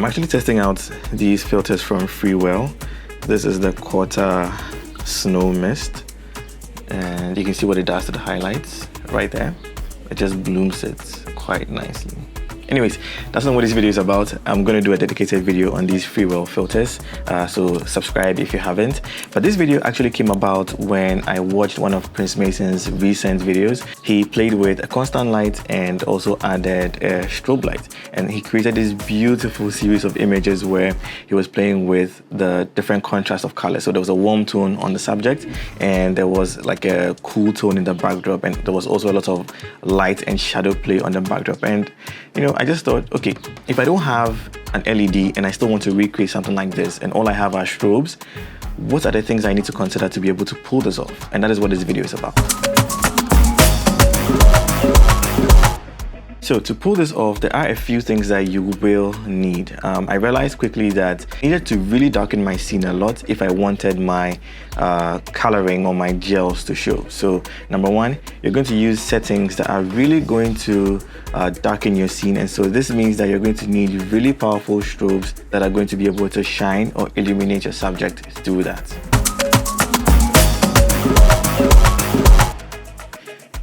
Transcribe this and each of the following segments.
actually testing out these filters from Freewell. This is the Quarter Snow Mist, and you can see what it does to the highlights right there. It just blooms it quite nicely. Anyways, that's not what this video is about. I'm going to do a dedicated video on these Freewell filters, so subscribe if you haven't. But this video actually came about when I watched one of Prince Mason's recent videos. He played with a constant light and also added a strobe light, and he created this beautiful series of images where he was playing with the different contrast of colors. So there was a warm tone on the subject, and there was like a cool tone in the backdrop, and there was also a lot of light and shadow play on the backdrop. And you know, I just thought, okay, if I don't have an LED and I still want to recreate something like this and all I have are strobes, what are the things I need to consider to be able to pull this off? And that is what this video is about. So to pull this off, there are a few things that you will need. I realized quickly that I needed to really darken my scene a lot if I wanted my coloring or my gels to show. So number one, you're going to use settings that are really going to darken your scene. And so this means that you're going to need really powerful strobes that are going to be able to shine or illuminate your subject through that.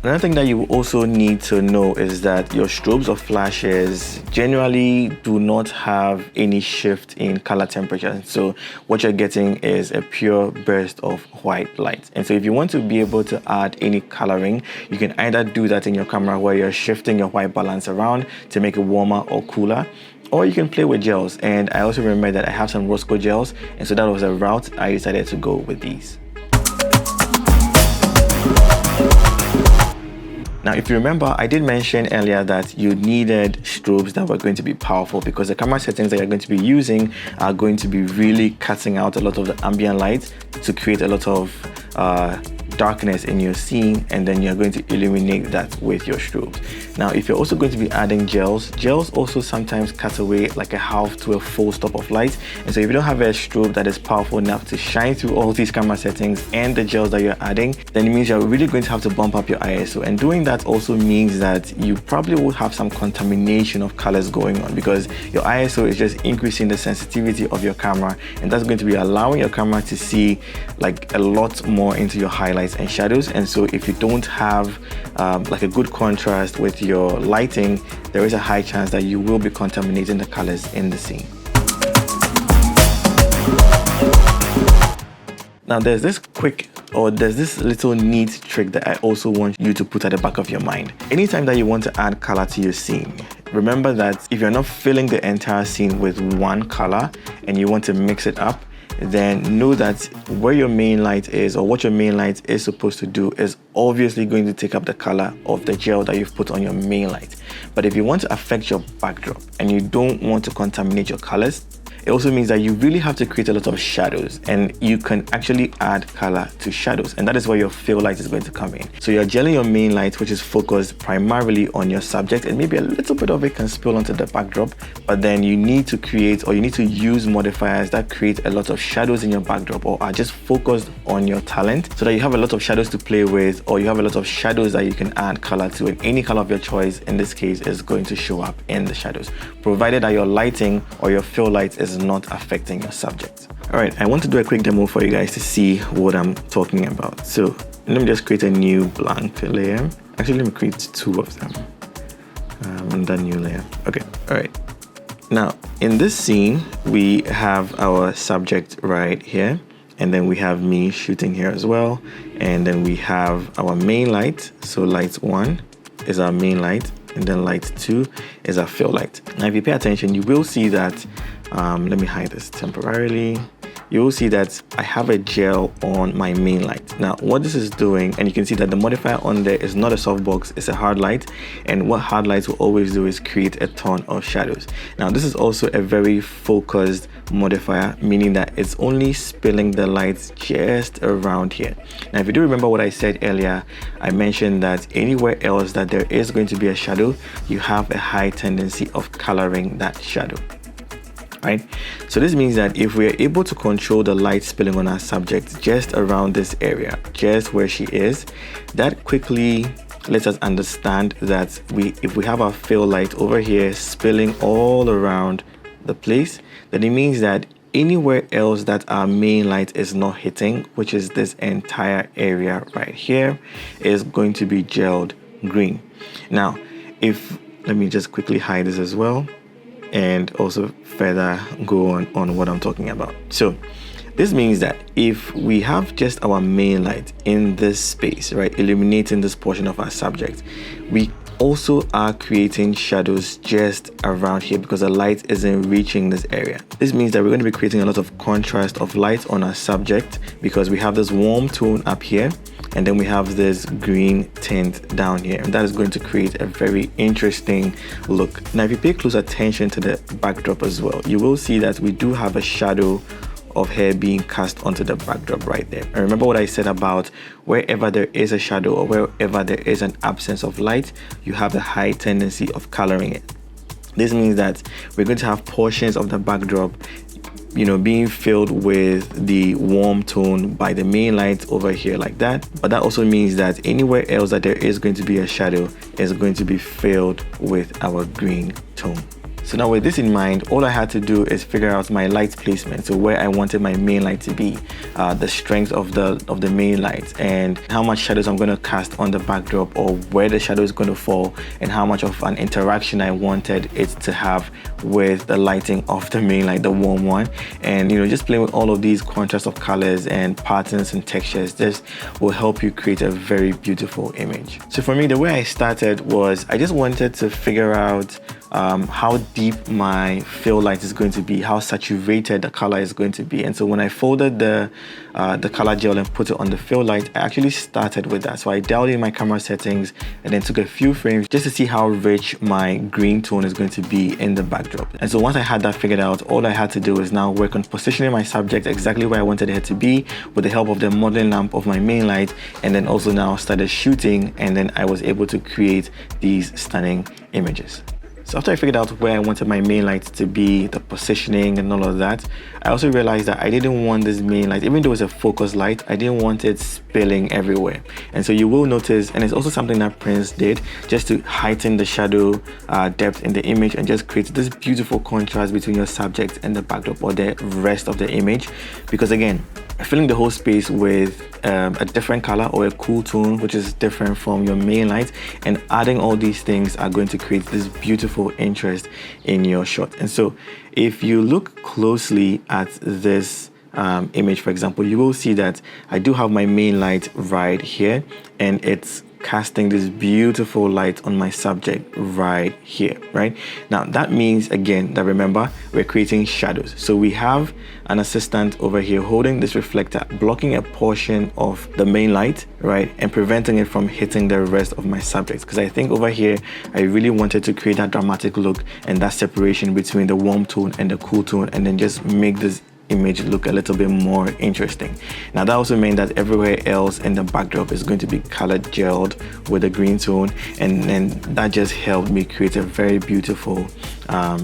Another thing that you also need to know is that your strobes or flashes generally do not have any shift in color temperature. So what you're getting is a pure burst of white light. And so if you want to be able to add any coloring, you can either do that in your camera where you're shifting your white balance around to make it warmer or cooler, or you can play with gels. And I also remember that I have some Roscoe gels, and so that was a route I decided to go with these. Now, if you remember, I did mention earlier that you needed strobes that were going to be powerful because the camera settings that you're going to be using are going to be really cutting out a lot of the ambient light to create a lot of darkness in your scene, and then you're going to illuminate that with your strobes. Now, if you're also going to be adding gels also sometimes cut away like a half to a full stop of light. And so if you don't have a strobe that is powerful enough to shine through all these camera settings and the gels that you're adding, then it means you're really going to have to bump up your ISO. And doing that also means that you probably will have some contamination of colors going on because your ISO is just increasing the sensitivity of your camera, and that's going to be allowing your camera to see like a lot more into your highlights and shadows. And so if you don't have like a good contrast with your lighting, there is a high chance that you will be contaminating the colors in the scene. Now there's this little neat trick that I also want you to put at the back of your mind. Anytime that you want to add color to your scene, remember that if you're not filling the entire scene with one color and you want to mix it up, then know that where your main light is, or what your main light is supposed to do, is obviously going to take up the color of the gel that you've put on your main light. But if you want to affect your backdrop and you don't want to contaminate your colors, it also means that you really have to create a lot of shadows, and you can actually add color to shadows, and that is where your fill light is going to come in. So you're gelling your main light, which is focused primarily on your subject, and maybe a little bit of it can spill onto the backdrop, but then you need to create, or you need to use modifiers that create a lot of shadows in your backdrop or are just focused on your talent, so that you have a lot of shadows to play with, or you have a lot of shadows that you can add color to, and any color of your choice in this case is going to show up in the shadows, provided that your lighting or your fill light is not affecting your subject. All right, I want to do a quick demo for you guys to see what I'm talking about. So let me just create a new blank layer. Actually, let me create two of them on that new layer. Okay, all right. Now in this scene, we have our subject right here, and then we have me shooting here as well, and then we have our main light. So light 1 is our main light, and then light 2 is our fill light. Now if you pay attention, you will see that let me hide this temporarily. You will see that I have a gel on my main light. Now what this is doing, and you can see that the modifier on there is not a softbox, it's a hard light, and what hard lights will always do is create a ton of shadows. Now this is also a very focused modifier, meaning that it's only spilling the lights just around here. Now if you do remember what I said earlier, I mentioned that anywhere else that there is going to be a shadow, you have a high tendency of coloring that shadow. Right? So this means that if we are able to control the light spilling on our subject just around this area, just where she is, that quickly lets us understand that if we have our fill light over here spilling all around the place, then it means that anywhere else that our main light is not hitting, which is this entire area right here, is going to be gelled green. Now, let me just quickly hide this as well and also further go on what I'm talking about. So this means that if we have just our main light in this space, right, illuminating this portion of our subject, we also are creating shadows just around here because the light isn't reaching this area. This means that we're going to be creating a lot of contrast of light on our subject because we have this warm tone up here and then we have this green tint down here, and that is going to create a very interesting look. Now if you pay close attention to the backdrop as well, you will see that we do have a shadow of hair being cast onto the backdrop right there. And remember what I said about wherever there is a shadow or wherever there is an absence of light, you have a high tendency of coloring it. This means that we're going to have portions of the backdrop, you know, being filled with the warm tone by the main light over here like that. But that also means that anywhere else that there is going to be a shadow is going to be filled with our green tone. So now with this in mind, all I had to do is figure out my light placement. So where I wanted my main light to be, the strength of the main light, and how much shadows I'm going to cast on the backdrop, or where the shadow is going to fall, and how much of an interaction I wanted it to have with the lighting of the main light, the warm one. And you know, just playing with all of these contrasts of colors and patterns and textures, this will help you create a very beautiful image. So for me, the way I started was I just wanted to figure out how deep my fill light is going to be, how saturated the color is going to be. And so when I folded the color gel and put it on the fill light, I actually started with that. So I dialed in my camera settings and then took a few frames just to see how rich my green tone is going to be in the backdrop. And so once I had that figured out, all I had to do is now work on positioning my subject exactly where I wanted it to be with the help of the modeling lamp of my main light, and then also now started shooting, and then I was able to create these stunning images. So after I figured out where I wanted my main light to be, the positioning and all of that, I also realized that I didn't want this main light, even though it's a focus light, I didn't want it spilling everywhere. And so you will notice, and it's also something that Prince did, just to heighten the shadow depth in the image and just create this beautiful contrast between your subject and the backdrop or the rest of the image. Because again, filling the whole space with a different color or a cool tone which is different from your main light, and adding all these things are going to create this beautiful interest in your shot. And so if you look closely at this image, for example, you will see that I do have my main light right here, and it's casting this beautiful light on my subject right here, right? Now that means, again, that remember, we're creating shadows. So we have an assistant over here holding this reflector, blocking a portion of the main light, right, and preventing it from hitting the rest of my subject. Because I think over here, I really wanted to create that dramatic look and that separation between the warm tone and the cool tone, and then just make this image look a little bit more interesting. Now that also meant that everywhere else in the backdrop is going to be colored gelled with a green tone, and then that just helped me create a very beautiful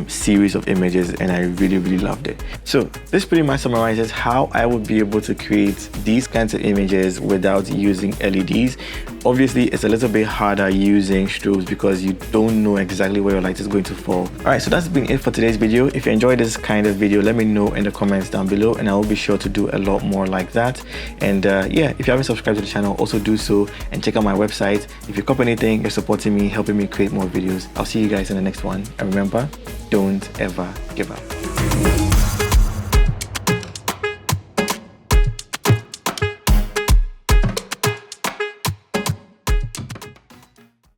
series of images, and I really loved it. So this pretty much summarizes how I would be able to create these kinds of images without using LEDs. Obviously it's a little bit harder using strobes because you don't know exactly where your light is going to fall. Alright, so that's been it for today's video. If you enjoyed this kind of video, let me know in the comments down below, and I will be sure to do a lot more like that. And yeah, if you haven't subscribed to the channel, also do so, and check out my website. If you copy anything, you're supporting me, helping me create more videos. I'll see you guys in the next one, and remember, don't ever give up.